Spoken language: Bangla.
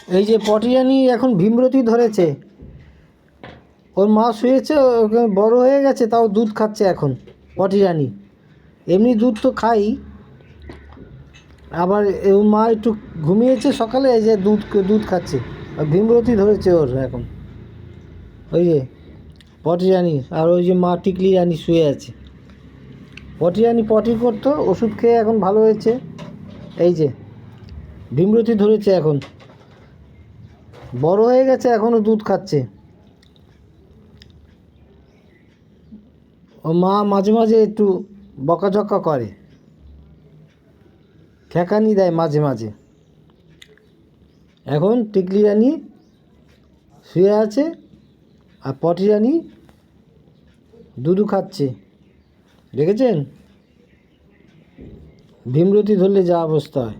এই যে পটিরানি এখন ভীমরতি ধরেছে, ওর মা শুয়েছে, ওকে বড় হয়ে গেছে, তাও দুধ খাচ্ছে এখন পটিরানি। এমনি দুধ তো খাই, আবার ওর মা একটু ঘুমিয়েছে সকালে, এই যে দুধ খাচ্ছে। আর ভীমরতি ধরেছে ওর এখন, ওই যে পটিরানি। আর ওই যে মা টিকলি রানি শুয়ে আছে। পটিরানি পটি করতো, ওষুধ খেয়ে এখন ভালো হয়েছে। এই যে ভীমরতি ধরেছে এখন, বড় হয়ে গেছে, এখনও দুধ খাচ্ছে। ও মা মাঝে মাঝে একটু বকাঝকা করে, ঠেকানি দেয় মাঝে মাঝে। এখন টিকলি রানী শুয়ে আছে, আর পটি রানী দুধু খাচ্ছে। দেখেছেন ভীমরতি ধরলে যা অবস্থা হয়।